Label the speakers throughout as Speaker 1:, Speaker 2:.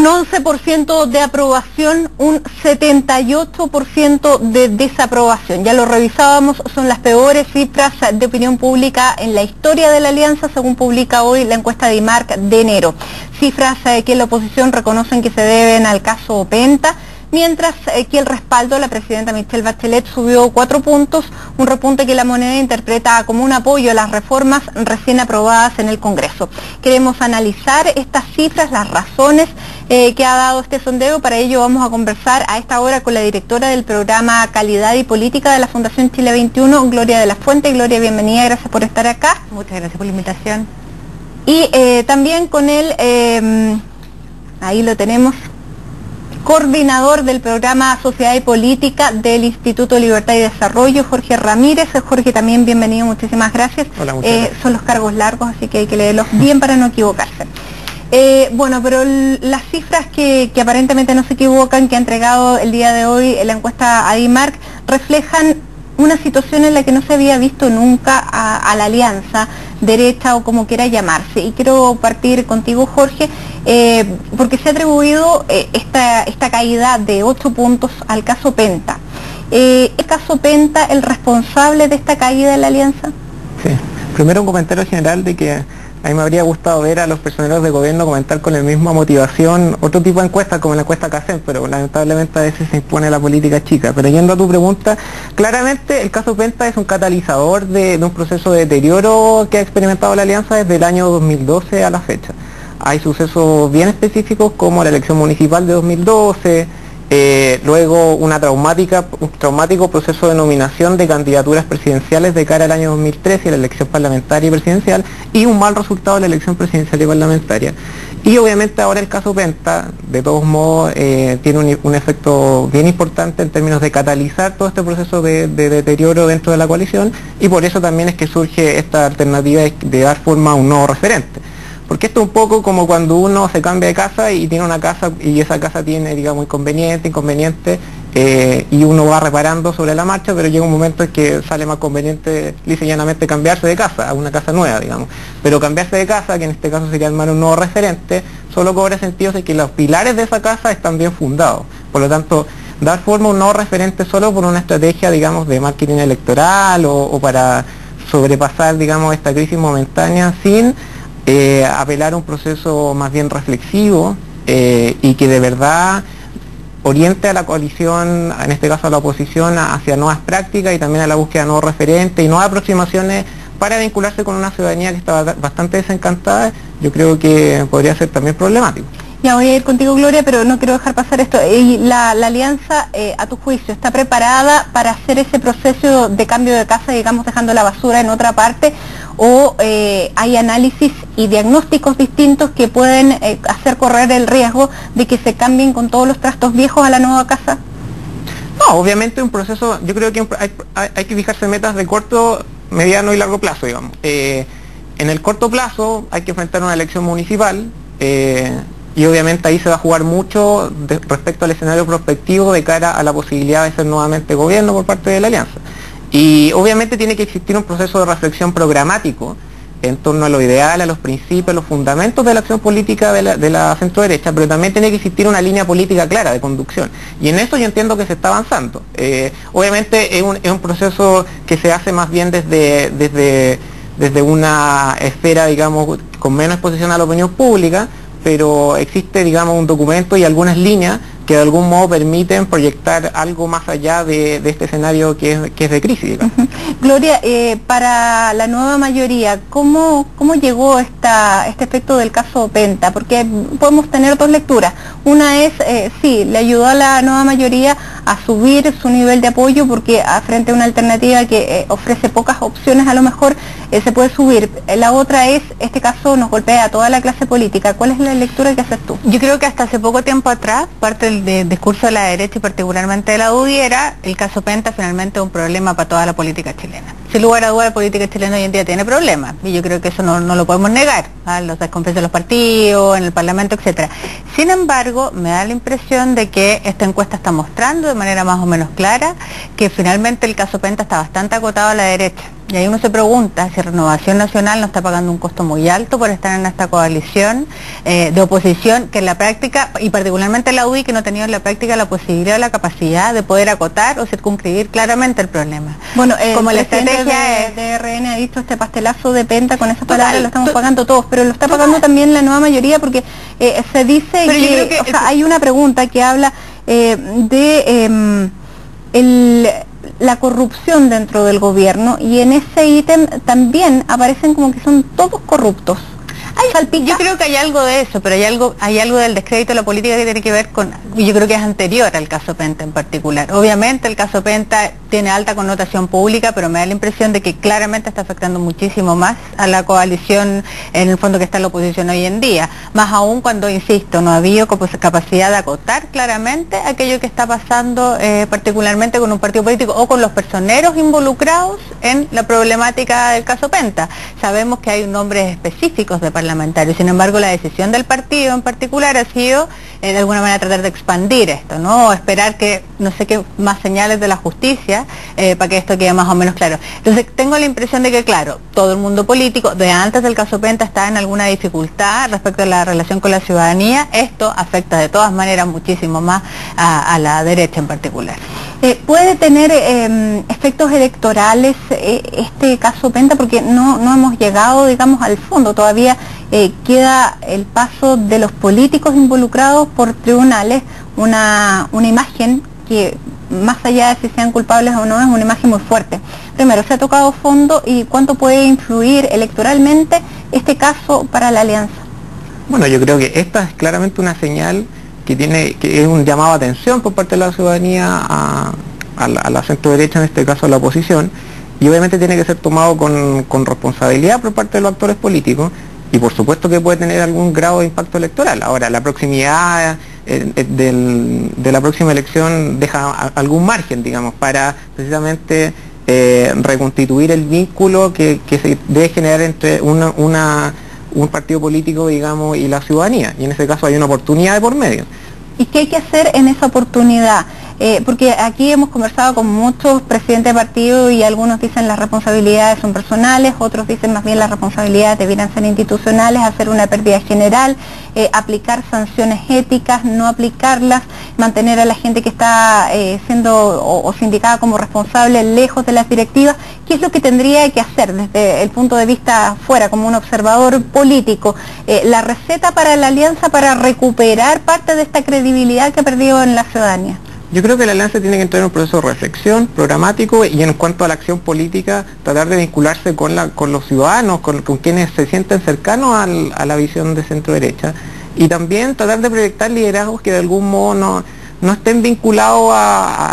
Speaker 1: Un 11% de aprobación, un 78% de desaprobación. Ya lo revisábamos, son las peores cifras de opinión pública en la historia de la alianza, según publica hoy la encuesta de IMARC de enero. Cifras que la oposición reconocen que se deben al caso Penta, mientras que el respaldo de la presidenta Michelle Bachelet subió 4 puntos, un repunte que La Moneda interpreta como un apoyo a las reformas recién aprobadas en el Congreso. Queremos analizar estas cifras, las razones que ha dado este sondeo. Para ello vamos a conversar a esta hora con la directora del programa Calidad y Política de la Fundación Chile 21, Gloria de la Fuente. Gloria, bienvenida, gracias por estar acá.
Speaker 2: Muchas gracias por la invitación.
Speaker 1: Y también con él, ahí lo tenemos, coordinador del programa Sociedad y Política del Instituto Libertad y Desarrollo, Jorge Ramírez. Jorge, también bienvenido, muchísimas gracias.
Speaker 3: Hola, muchas gracias.
Speaker 1: Son los cargos largos, así que hay que leerlos bien para no equivocarse. Bueno, pero las cifras que aparentemente no se equivocan, que ha entregado el día de hoy la encuesta a IMARC, reflejan una situación en la que no se había visto nunca a la alianza derecha o como quiera llamarse. Y quiero partir contigo, Jorge, porque se ha atribuido esta caída de 8 puntos al caso Penta. ¿El caso Penta el responsable de esta caída de la alianza?
Speaker 3: Sí. Primero un comentario general de que a mí me habría gustado ver a los personeros de gobierno comentar con la misma motivación otro tipo de encuestas, como la encuesta CACEN, pero lamentablemente a veces se impone la política chica. Pero yendo a tu pregunta, claramente el caso Penta es un catalizador de un proceso de deterioro que ha experimentado la alianza desde el año 2012 a la fecha. Hay sucesos bien específicos como la elección municipal de 2012, luego un traumático proceso de nominación de candidaturas presidenciales de cara al año 2013, la elección parlamentaria y presidencial, y un mal resultado de la elección presidencial y parlamentaria. Y obviamente ahora el caso Penta, de todos modos, tiene un efecto bien importante en términos de catalizar todo este proceso de deterioro dentro de la coalición, y por eso también es que surge esta alternativa de dar forma a un nuevo referente. Porque esto es un poco como cuando uno se cambia de casa y tiene una casa y esa casa tiene, digamos, inconveniente, y uno va reparando sobre la marcha, pero llega un momento en que sale más conveniente lisa y llanamente cambiarse de casa a una casa nueva, digamos. Pero cambiarse de casa, que en este caso sería armar un nuevo referente, solo cobra sentido si que los pilares de esa casa están bien fundados. Por lo tanto, dar forma a un nuevo referente solo por una estrategia, digamos, de marketing electoral o para sobrepasar, digamos, esta crisis momentánea sin apelar a un proceso más bien reflexivo y que de verdad oriente a la coalición, en este caso a la oposición, hacia nuevas prácticas y también a la búsqueda de nuevos referentes y nuevas aproximaciones para vincularse con una ciudadanía que está bastante desencantada. Yo creo que podría ser también problemático.
Speaker 1: Ya voy a ir contigo, Gloria, pero no quiero dejar pasar esto. ¿Y la alianza, a tu juicio, está preparada para hacer ese proceso de cambio de casa, digamos, dejando la basura en otra parte? ¿O hay análisis y diagnósticos distintos que pueden hacer correr el riesgo de que se cambien con todos los trastos viejos a la nueva casa?
Speaker 3: No, obviamente un proceso, yo creo que hay que fijarse metas de corto, mediano y largo plazo, digamos. En el corto plazo hay que enfrentar una elección municipal, y obviamente ahí se va a jugar mucho respecto al escenario prospectivo de cara a la posibilidad de ser nuevamente gobierno por parte de la alianza. Y obviamente tiene que existir un proceso de reflexión programático en torno a lo ideal, a los principios, a los fundamentos de la acción política de la centro derecha, pero también tiene que existir una línea política clara de conducción. Y en eso yo entiendo que se está avanzando. Obviamente es un proceso que se hace más bien desde una esfera, digamos, con menos exposición a la opinión pública, pero existe, digamos, un documento y algunas líneas que de algún modo permiten proyectar algo más allá de este escenario que es de crisis, digamos.
Speaker 1: Gloria, para la nueva mayoría, ¿cómo llegó este efecto del caso Penta? Porque podemos tener dos lecturas. Una es, sí, le ayudó a la nueva mayoría a subir su nivel de apoyo porque frente a una alternativa que ofrece pocas opciones a lo mejor se puede subir. La otra es, este caso nos golpea a toda la clase política. ¿Cuál es la lectura que haces tú?
Speaker 2: Yo creo que hasta hace poco tiempo atrás, parte del discurso de la derecha y particularmente de la UDI era el caso Penta finalmente un problema para toda la política chilena. Sin lugar a duda la política chilena hoy en día tiene problemas y yo creo que eso no lo podemos negar, los desconfianzas de los partidos, en el Parlamento, etcétera. Sin embargo, me da la impresión de que esta encuesta está mostrando de manera más o menos clara que finalmente el caso Penta está bastante acotado a la derecha. Y ahí uno se pregunta si Renovación Nacional no está pagando un costo muy alto por estar en esta coalición de oposición, que en la práctica, y particularmente la UDI, que no ha tenido en la práctica la posibilidad o la capacidad de poder acotar o circunscribir claramente el problema.
Speaker 1: Bueno,
Speaker 2: como la estrategia
Speaker 1: de RN ha dicho este pastelazo de Penta, con esas palabras lo estamos pagando todos, pero lo está pagando también la nueva mayoría, porque se dice que, o sea, hay una pregunta que habla la corrupción dentro del gobierno, y en ese ítem también aparecen como que son todos corruptos.
Speaker 2: Yo creo que hay algo de eso, pero hay algo del descrédito de la política que tiene que ver con, y yo creo que es anterior al caso Penta en particular. Obviamente el caso Penta tiene alta connotación pública, pero me da la impresión de que claramente está afectando muchísimo más a la coalición, en el fondo, que está en la oposición hoy en día. Más aún cuando, insisto, no ha habido capacidad de acotar claramente aquello que está pasando, particularmente con un partido político o con los personeros involucrados en la problemática del caso Penta. Sabemos que hay nombres específicos de parlamentarios, sin embargo la decisión del partido en particular ha sido de alguna manera tratar de expandir esto, ¿no? O esperar que no sé qué más señales de la justicia para que esto quede más o menos claro. Entonces tengo la impresión de que, claro, todo el mundo político de antes del caso Penta está en alguna dificultad respecto a la relación con la ciudadanía. Esto afecta de todas maneras muchísimo más a la derecha en particular.
Speaker 1: ¿Puede tener efectos electorales este caso Penta? Porque no hemos llegado, digamos, al fondo. Todavía queda el paso de los políticos involucrados por tribunales, una imagen que, más allá de si sean culpables o no, es una imagen muy fuerte. Primero, ¿se ha tocado fondo y cuánto puede influir electoralmente este caso para la alianza?
Speaker 3: Bueno, yo creo que esta es claramente una señal que es un llamado a atención por parte de la ciudadanía a la centro derecha, en este caso a la oposición, y obviamente tiene que ser tomado con responsabilidad por parte de los actores políticos, y por supuesto que puede tener algún grado de impacto electoral. Ahora, la proximidad de la próxima elección deja algún margen, digamos, para precisamente reconstituir el vínculo que se debe generar entre un partido político, digamos, y la ciudadanía, y en ese caso hay una oportunidad de por medio.
Speaker 1: ¿Y qué hay que hacer en esa oportunidad? Porque aquí hemos conversado con muchos presidentes de partido y algunos dicen las responsabilidades son personales, otros dicen más bien las responsabilidades debieran ser institucionales, hacer una pérdida general, aplicar sanciones éticas, no aplicarlas, mantener a la gente que está siendo o sindicada como responsable lejos de las directivas. ¿Qué es lo que tendría que hacer desde el punto de vista fuera, como un observador político? La receta para la alianza para recuperar parte de esta credibilidad que ha perdido en la ciudadanía.
Speaker 3: Yo creo que la alianza tiene que entrar en un proceso de reflexión programático, y en cuanto a la acción política, tratar de vincularse con los ciudadanos, con quienes se sienten cercanos a la visión de centro derecha, y también tratar de proyectar liderazgos que de algún modo no estén vinculados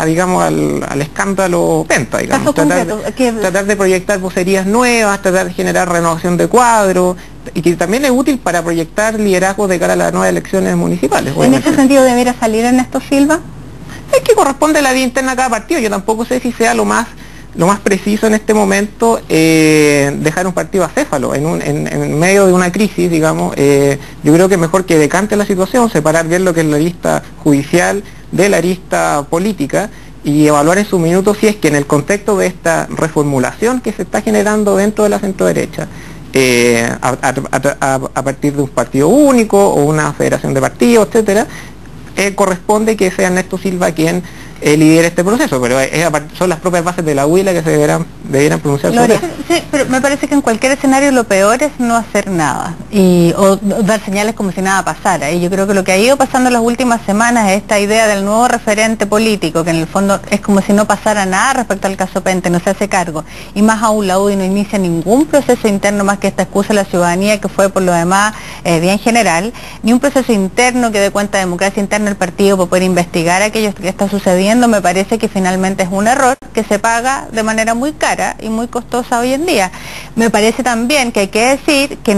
Speaker 3: digamos, al escándalo Penta, digamos. Tratar de proyectar vocerías nuevas, tratar de generar renovación de cuadros, y que también es útil para proyectar liderazgos de cara a las nuevas elecciones municipales.
Speaker 1: ¿En ese sentido debería salir Ernesto Silva?
Speaker 3: Es que corresponde a la vida interna de cada partido. Yo tampoco sé si sea lo más preciso en este momento dejar un partido acéfalo en medio de una crisis, digamos. Yo creo que es mejor que decante la situación, separar bien lo que es la lista judicial de la lista política, y evaluar en su minuto si es que en el contexto de esta reformulación que se está generando dentro de la centroderecha, a partir de un partido único o una federación de partidos, etcétera, corresponde que sea Ernesto Silva quien lidere este proceso, pero son las propias bases de la UDI que se debieran pronunciar sobre eso.
Speaker 2: Sí, pero me parece que en cualquier escenario lo peor es no hacer nada o dar señales como si nada pasara, y yo creo que lo que ha ido pasando en las últimas semanas es esta idea del nuevo referente político, que en el fondo es como si no pasara nada respecto al caso Penta, no se hace cargo, y más aún la UDI no inicia ningún proceso interno más que esta excusa de la ciudadanía, que fue por lo demás bien general, ni un proceso interno que dé cuenta de democracia interna del partido para poder investigar aquello que está sucediendo. Me parece que finalmente es un error que se paga de manera muy cara y muy costosa hoy en día. Me parece también que hay que decir que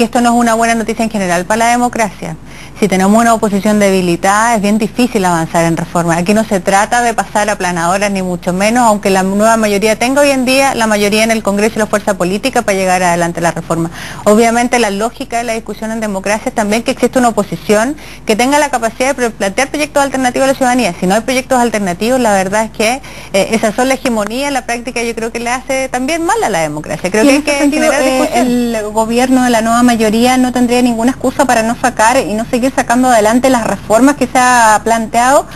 Speaker 2: que esto no es una buena noticia en general para la democracia. Si tenemos una oposición debilitada, es bien difícil avanzar en reforma. Aquí no se trata de pasar aplanadoras, ni mucho menos, aunque la nueva mayoría tenga hoy en día la mayoría en el Congreso y la fuerza política para llegar adelante la reforma. Obviamente la lógica de la discusión en democracia es también que existe una oposición que tenga la capacidad de plantear proyectos alternativos a la ciudadanía. Si no hay proyectos alternativos, la verdad es que esa sola hegemonía en la práctica yo creo que le hace también mal a la democracia. Creo que hay que generar discusión.
Speaker 1: El gobierno de la nueva mayoría no tendría ninguna excusa para no sacar y no seguir sacando adelante las reformas que se ha planteado.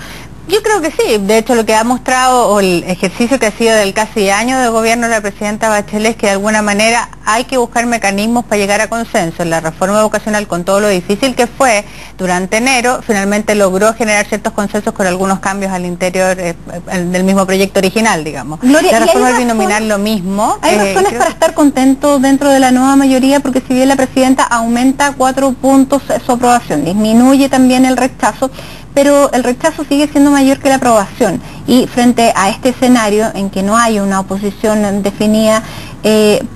Speaker 2: Yo creo que sí, de hecho lo que ha mostrado o el ejercicio que ha sido del casi año de gobierno de la presidenta Bachelet es que de alguna manera hay que buscar mecanismos para llegar a consenso. En la reforma educacional, con todo lo difícil que fue durante enero, finalmente logró generar ciertos consensos con algunos cambios al interior del mismo proyecto original, digamos.
Speaker 1: Gloria,
Speaker 2: la reforma binominal lo mismo.
Speaker 1: Hay razones para estar contentos dentro de la nueva mayoría, porque si bien la presidenta aumenta 4 puntos su aprobación, disminuye también el rechazo, pero el rechazo sigue siendo mayor que la aprobación, y frente a este escenario en que no hay una oposición definida,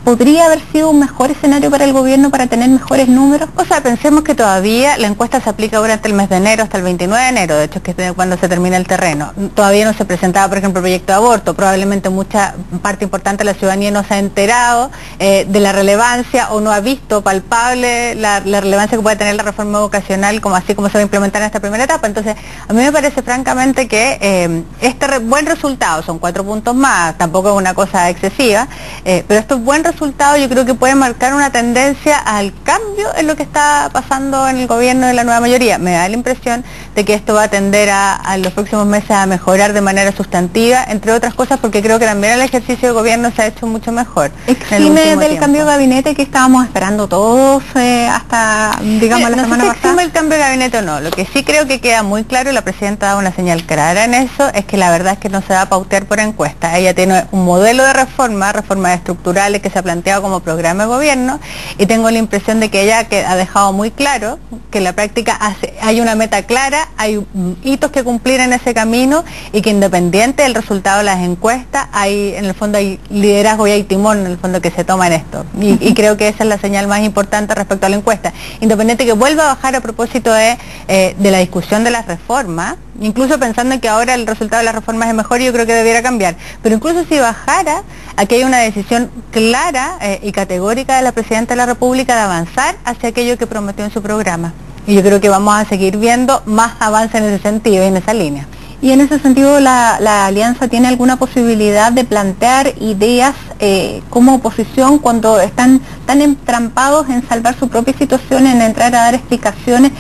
Speaker 1: ¿podría haber sido un mejor escenario para el gobierno para tener mejores números?
Speaker 2: O sea, pensemos que todavía la encuesta se aplica durante el mes de enero hasta el 29 de enero, de hecho que es cuando se termina el terreno. Todavía no se presentaba, por ejemplo, el proyecto de aborto, probablemente mucha parte importante de la ciudadanía no se ha enterado de la relevancia o no ha visto palpable la relevancia que puede tener la reforma educacional, como así como se va a implementar en esta primera etapa. Entonces, a mí me parece francamente que este buen resultado, son 4 puntos más, tampoco es una cosa excesiva, pero estos buen resultado yo creo que puede marcar una tendencia al cambio en lo que está pasando en el gobierno de la nueva mayoría. Me da la impresión de que esto va a tender a los próximos meses a mejorar de manera sustantiva, entre otras cosas porque creo que también el ejercicio de gobierno se ha hecho mucho mejor.
Speaker 1: ¿Exime del cambio de gabinete que estábamos esperando todos hasta, digamos, la semana pasada?
Speaker 2: No sé si exime el cambio de gabinete o no. Lo que sí creo que queda muy claro, y la presidenta ha dado una señal clara en eso, es que la verdad es que no se va a pautear por encuesta. Ella tiene un modelo de reformas estructurales que se ha planteado como programa de gobierno, y tengo la impresión de que ella ha dejado muy claro que en la práctica hay una meta clara, hay hitos que cumplir en ese camino, y que independiente del resultado de las encuestas, en el fondo hay liderazgo y hay timón en el fondo que se toma en esto, y creo que esa es la señal más importante respecto a la encuesta, independiente que vuelva a bajar a propósito de la discusión de las reformas. Incluso pensando en que ahora el resultado de las reformas es mejor, yo creo que debiera cambiar. Pero incluso si bajara, aquí hay una decisión clara y categórica de la Presidenta de la República de avanzar hacia aquello que prometió en su programa. Y yo creo que vamos a seguir viendo más avance en ese sentido y en esa línea.
Speaker 1: Y en ese sentido, ¿la alianza tiene alguna posibilidad de plantear ideas como oposición cuando están tan entrampados en salvar su propia situación, en entrar a dar explicaciones?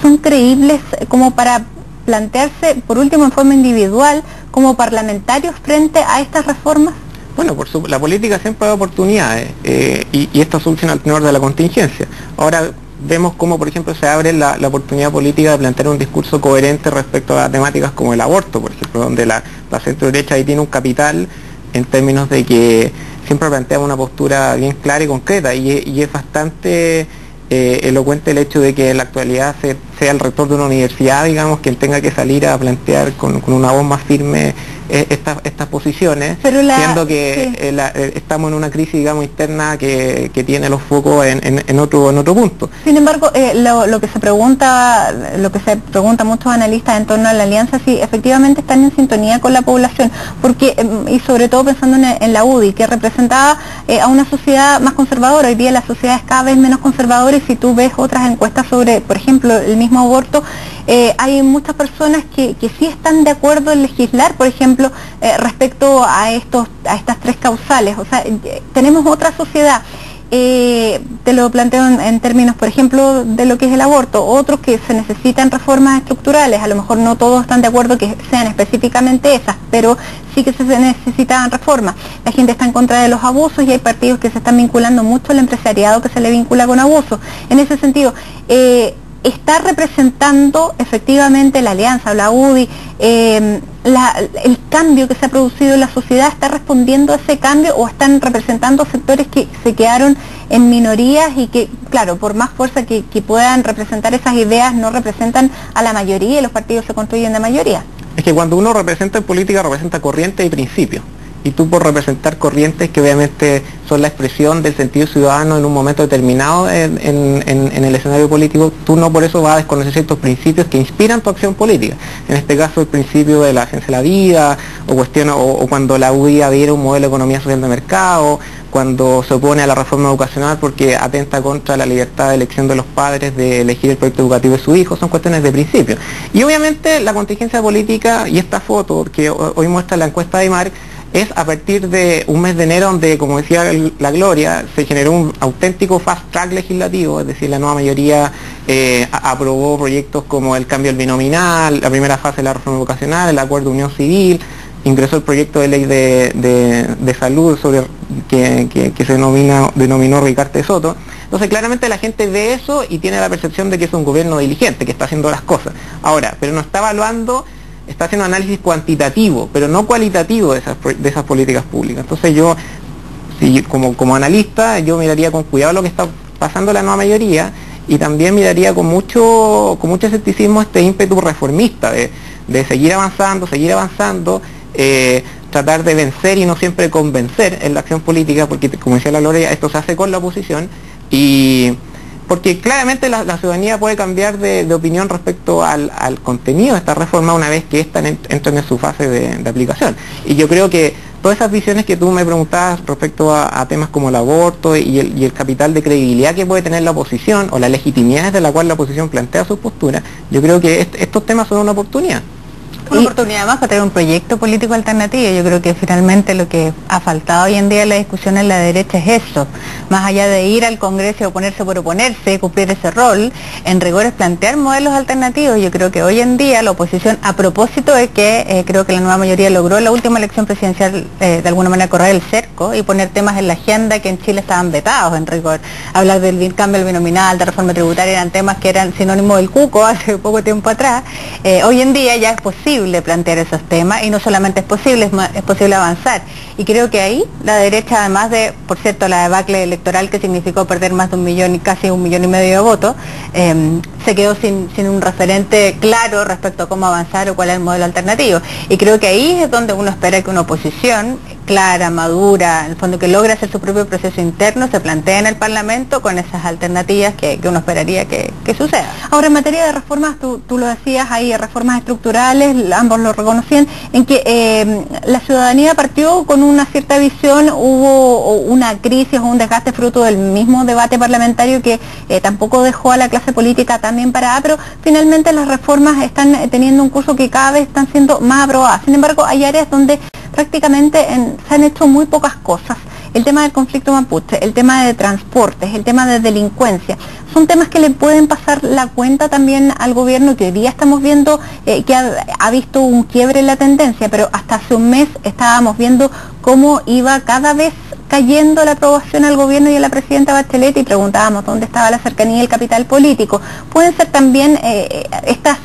Speaker 1: ¿Son creíbles como para plantearse, por último, en forma individual, como parlamentarios frente a estas reformas?
Speaker 3: Bueno, la política siempre da oportunidades y esto surge al tenor de la contingencia. Ahora vemos cómo, por ejemplo, se abre la oportunidad política de plantear un discurso coherente respecto a temáticas como el aborto, por ejemplo, donde la centro derecha ahí tiene un capital en términos de que siempre plantea una postura bien clara y concreta, y es bastante elocuente el hecho de que en la actualidad sea el rector de una universidad, digamos, quien tenga que salir a plantear con una voz más firme estas posiciones, siendo que estamos en una crisis, digamos, interna que tiene los focos en otro punto.
Speaker 1: Sin embargo, lo que se pregunta muchos analistas en torno a la alianza, si efectivamente están en sintonía con la población, porque y sobre todo pensando en la UDI, que representaba a una sociedad más conservadora. Hoy día la sociedad es cada vez menos conservadora, y si tú ves otras encuestas sobre, por ejemplo, el mismo aborto, hay muchas personas que sí están de acuerdo en legislar, por ejemplo, respecto a estas 3 causales. O sea, tenemos otra sociedad. Te lo planteo en términos, por ejemplo, de lo que es el aborto. Otros que se necesitan reformas estructurales, a lo mejor no todos están de acuerdo que sean específicamente esas, pero sí que se necesitan reformas. La gente está en contra de los abusos, y hay partidos que se están vinculando mucho al empresariado que se le vincula con abusos. En ese sentido, ¿está representando efectivamente la alianza o la UDI el cambio que se ha producido en la sociedad? ¿Está respondiendo a ese cambio, o están representando sectores que se quedaron en minorías y que, claro, por más fuerza que puedan representar esas ideas, no representan a la mayoría y los partidos se construyen de mayoría?
Speaker 3: Es que cuando uno representa en política, representa corriente y principios. y tú por representar corrientes que obviamente son la expresión del sentido ciudadano en un momento determinado en el escenario político, tú no por eso vas a desconocer ciertos principios que inspiran tu acción política. En este caso el principio de la ciencia de la vida, o cuando la UDI adhiere a un modelo de economía social de mercado, cuando se opone a la reforma educacional porque atenta contra la libertad de elección de los padres de elegir el proyecto educativo de su hijo, son cuestiones de principio. Y obviamente la contingencia política y esta foto que hoy muestra la encuesta de Marx es a partir de un mes de enero donde, como decía la Gloria, se generó un auténtico fast track legislativo, es decir, la nueva mayoría aprobó proyectos como el cambio del binominal, la primera fase de la reforma educacional, el acuerdo de unión civil, ingresó el proyecto de ley de salud sobre que se denominó Ricarte Soto. Entonces claramente la gente ve eso y tiene la percepción de que es un gobierno diligente, que está haciendo las cosas. Ahora, pero no está evaluando, está haciendo análisis cuantitativo, pero no cualitativo de esas políticas públicas. Entonces yo, como analista, yo miraría con cuidado lo que está pasando la nueva mayoría y también miraría con mucho escepticismo este ímpetu reformista de seguir avanzando, tratar de vencer y no siempre convencer en la acción política, porque como decía la Gloria, esto se hace con la oposición, y porque claramente la ciudadanía puede cambiar de opinión respecto al contenido de esta reforma una vez que ésta entren en su fase de aplicación. Y yo creo que todas esas visiones que tú me preguntabas respecto a temas como el aborto y el capital de credibilidad que puede tener la oposición, o la legitimidad desde la cual la oposición plantea sus posturas, yo creo que estos temas son una oportunidad.
Speaker 2: Una oportunidad más para tener un proyecto político alternativo. Yo creo que finalmente lo que ha faltado hoy en día en la discusión en la derecha es eso. Más allá de ir al Congreso y oponerse por oponerse, cumplir ese rol, en rigor es plantear modelos alternativos. Yo creo que hoy en día la oposición, a propósito de que creo que la nueva mayoría logró en la última elección presidencial de alguna manera correr el cerco y poner temas en la agenda que en Chile estaban vetados en rigor. Hablar del cambio del binominal, de reforma tributaria, eran temas que eran sinónimo del cuco hace poco tiempo atrás. Hoy en día ya es posible plantear esos temas, y no solamente es posible avanzar, y creo que ahí la derecha, además de, por cierto, la debacle electoral que significó perder más de 1 millón y casi 1,5 millones de votos, se quedó sin un referente claro respecto a cómo avanzar o cuál es el modelo alternativo, y creo que ahí es donde uno espera que una oposición clara, madura, en el fondo que logre hacer su propio proceso interno, se plantee en el Parlamento con esas alternativas que uno esperaría que suceda.
Speaker 1: Ahora, en materia de reformas, tú lo decías, hay reformas estructurales, ambos lo reconocían, en que la ciudadanía partió con una cierta visión, hubo una crisis o un desgaste fruto del mismo debate parlamentario que tampoco dejó a la clase política tan bien parada, pero finalmente las reformas están teniendo un curso que cada vez están siendo más aprobadas. Sin embargo, hay áreas donde prácticamente se han hecho muy pocas cosas. El tema del conflicto mapuche, el tema de transportes, el tema de delincuencia, son temas que le pueden pasar la cuenta también al gobierno, que hoy día estamos viendo que ha visto un quiebre en la tendencia, pero hasta hace un mes estábamos viendo cómo iba cada vez cayendo la aprobación al gobierno y a la presidenta Bachelet, y preguntábamos dónde estaba la cercanía y el capital político. Pueden ser también estas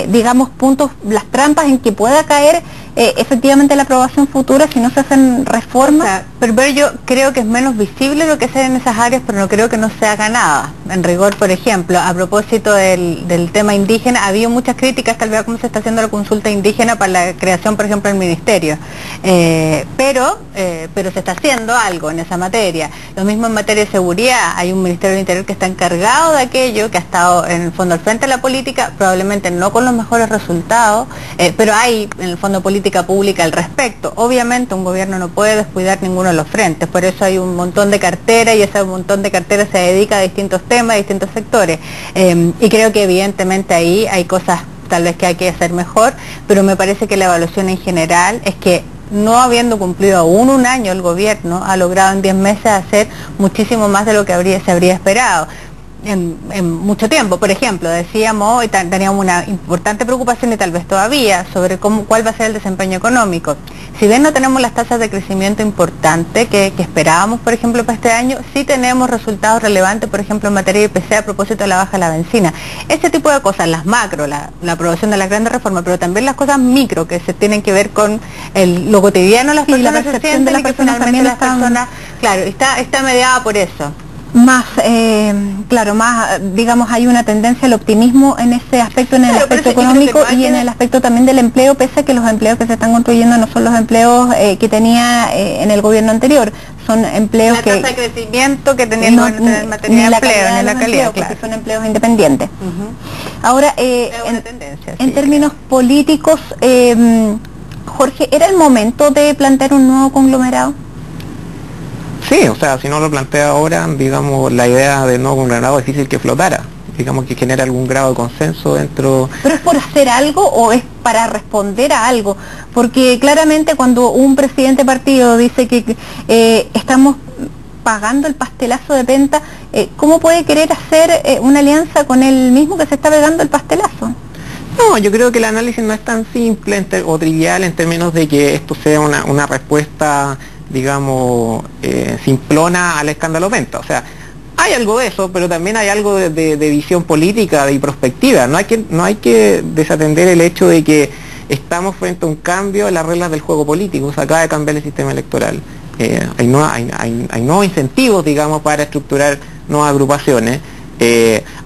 Speaker 1: digamos, puntos, las trampas en que pueda caer efectivamente la aprobación futura si no se hacen reformas.
Speaker 2: O sea, pero yo creo que es menos visible lo que se hace en esas áreas, pero no creo que no se haga nada. En rigor, por ejemplo, a propósito del tema indígena, ha habido muchas críticas tal vez a cómo se está haciendo la consulta indígena para la creación, por ejemplo, del ministerio. Pero se está haciendo algo en esa materia. Lo mismo en materia de seguridad, hay un Ministerio del Interior que está encargado de aquello, que ha estado en el fondo al frente de la política, probablemente no con los mejores resultados, pero hay en el fondo política pública al respecto. Obviamente un gobierno no puede descuidar ninguno de los frentes, por eso hay un montón de carteras, y ese montón de carteras se dedica a distintos temas, a distintos sectores, y creo que evidentemente ahí hay cosas tal vez que hay que hacer mejor, pero me parece que la evaluación en general es que no habiendo cumplido aún un año el gobierno, ha logrado en 10 meses hacer muchísimo más de lo que se habría esperado en mucho tiempo. Por ejemplo, decíamos, y teníamos una importante preocupación, y tal vez todavía, sobre cuál va a ser el desempeño económico. Si bien no tenemos las tasas de crecimiento importantes que esperábamos, por ejemplo, para este año, sí tenemos resultados relevantes, por ejemplo, en materia de IPC a propósito de la baja de la benzina. Ese tipo de cosas, las macro, la aprobación de las grandes reformas, pero también las cosas micro que se tienen que ver con lo cotidiano, las personas se sienten, y que finalmente las personas, claro, está mediada por eso.
Speaker 1: más, claro, más, digamos, hay una tendencia al optimismo en ese aspecto, en el aspecto económico y en el aspecto también del empleo, pese a que los empleos que se están construyendo no son los empleos que tenía en el gobierno anterior, son empleos
Speaker 2: que... La tasa de crecimiento que tenía el gobierno en materia de empleo, ni la calidad,
Speaker 1: claro. Porque son empleos independientes. Ahora, en términos políticos, Jorge, ¿era el momento de plantear un nuevo conglomerado?
Speaker 3: Sí, o sea, si no lo plantea ahora, digamos, la idea del nuevo conglomerado es difícil que flotara, digamos que genera algún grado de consenso dentro...
Speaker 1: ¿Pero es por hacer algo o es para responder a algo? Porque claramente cuando un presidente de partido dice que estamos pagando el pastelazo de Penta, ¿cómo puede querer hacer una alianza con el mismo que se está pegando el pastelazo?
Speaker 3: No, yo creo que el análisis no es tan simple o trivial en términos de que esto sea una respuesta, digamos, simplona al escándalo Penta. O sea, hay algo de eso, pero también hay algo de visión política y prospectiva. No hay que desatender el hecho de que estamos frente a un cambio en las reglas del juego político. Se acaba de cambiar el sistema electoral. Hay nuevos incentivos, digamos, para estructurar nuevas agrupaciones.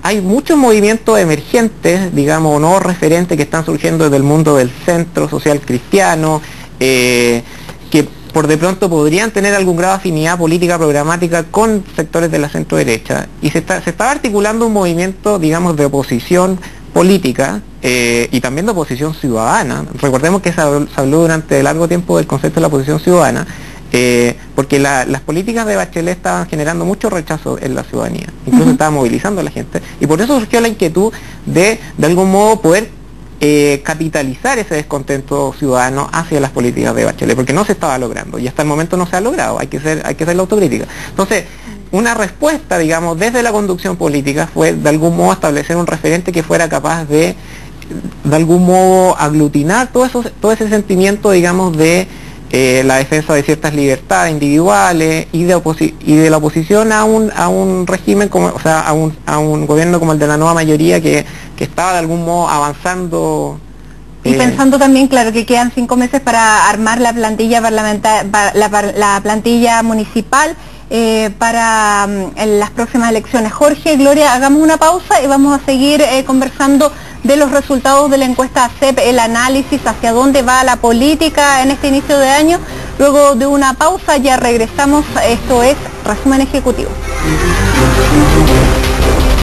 Speaker 3: Hay muchos movimientos emergentes, digamos, nuevos referentes que están surgiendo desde el mundo del centro social cristiano, que por de pronto podrían tener algún grado de afinidad política programática con sectores de la centro derecha, y se está articulando un movimiento, digamos, de oposición política y también de oposición ciudadana. Recordemos que se habló durante largo tiempo del concepto de la oposición ciudadana, porque las políticas de Bachelet estaban generando mucho rechazo en la ciudadanía, incluso estaba movilizando a la gente, y por eso surgió la inquietud de algún modo poder capitalizar ese descontento ciudadano hacia las políticas de Bachelet, porque no se estaba logrando, y hasta el momento no se ha logrado, hay que hacer la autocrítica. Entonces, una respuesta, digamos, desde la conducción política fue de algún modo establecer un referente que fuera capaz de algún modo aglutinar todo ese sentimiento, digamos, de la defensa de ciertas libertades individuales y de la oposición a un régimen como, o sea, a un gobierno como el de la nueva mayoría que estaba de algún modo avanzando.
Speaker 1: Y pensando también, claro, que quedan 5 meses para armar la plantilla parlamentaria, la plantilla municipal para las próximas elecciones. Jorge, Gloria, hagamos una pausa y vamos a seguir conversando de los resultados de la encuesta ACEP, el análisis hacia dónde va la política en este inicio de año. Luego de una pausa ya regresamos. Esto es Resumen Ejecutivo.